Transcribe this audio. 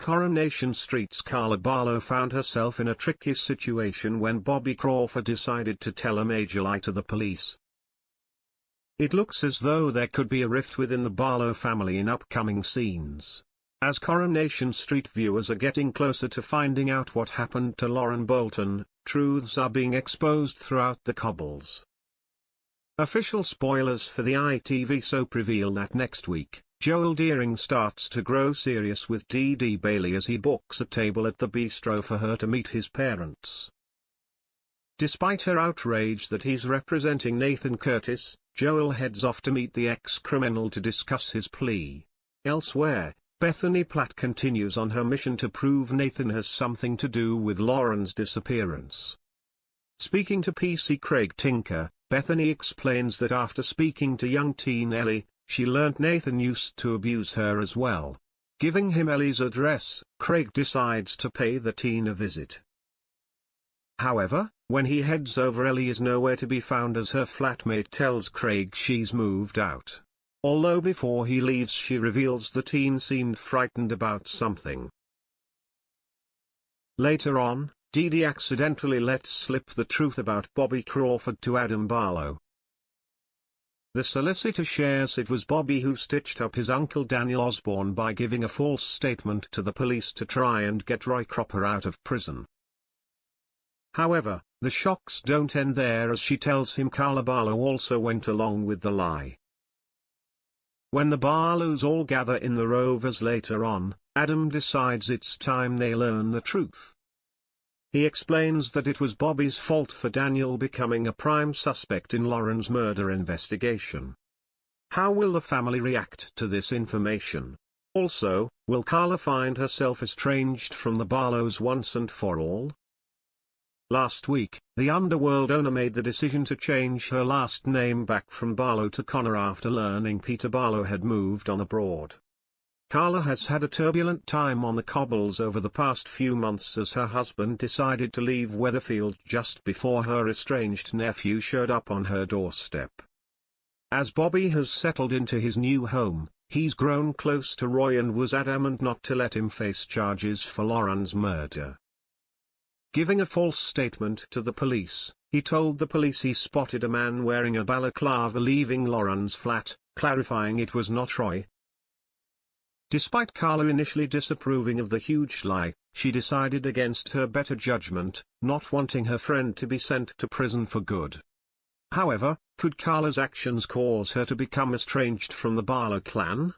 Coronation Street's Carla Barlow found herself in a tricky situation when Bobby Crawford decided to tell a major lie to the police. It looks as though there could be a rift within the Barlow family in upcoming scenes. As Coronation Street viewers are getting closer to finding out what happened to Lauren Bolton, truths are being exposed throughout the cobbles. Official spoilers for the ITV soap reveal that next week, Joel Deering starts to grow serious with Dee Dee Bailey as he books a table at the bistro for her to meet his parents. Despite her outrage that he's representing Nathan Curtis, Joel heads off to meet the ex-criminal to discuss his plea. Elsewhere, Bethany Platt continues on her mission to prove Nathan has something to do with Lauren's disappearance. Speaking to PC Craig Tinker, Bethany explains that after speaking to young teen Ellie, she learnt Nathan used to abuse her as well. Giving him Ellie's address, Craig decides to pay the teen a visit. However, when he heads over, Ellie is nowhere to be found as her flatmate tells Craig she's moved out. Although before he leaves she reveals the teen seemed frightened about something. Later on, Dee Dee accidentally lets slip the truth about Bobby Crawford to Adam Barlow. The solicitor shares it was Bobby who stitched up his uncle Daniel Osborne by giving a false statement to the police to try and get Roy Cropper out of prison. However, the shocks don't end there, as she tells him Carla Barlow also went along with the lie. When the Barlows all gather in the Rovers later on, Adam decides it's time they learn the truth. He explains that it was Bobby's fault for Daniel becoming a prime suspect in Lauren's murder investigation. How will the family react to this information? Also, will Carla find herself estranged from the Barlows once and for all? Last week, the Underworld owner made the decision to change her last name back from Barlow to Connor after learning Peter Barlow had moved on abroad. Carla has had a turbulent time on the cobbles over the past few months as her husband decided to leave Weatherfield just before her estranged nephew showed up on her doorstep. As Bobby has settled into his new home, he's grown close to Roy and was adamant not to let him face charges for Lauren's murder. Giving a false statement to the police, he told the police he spotted a man wearing a balaclava leaving Lauren's flat, clarifying it was not Roy. Despite Carla initially disapproving of the huge lie, she decided against her better judgment, not wanting her friend to be sent to prison for good. However, could Carla's actions cause her to become estranged from the Barlow clan?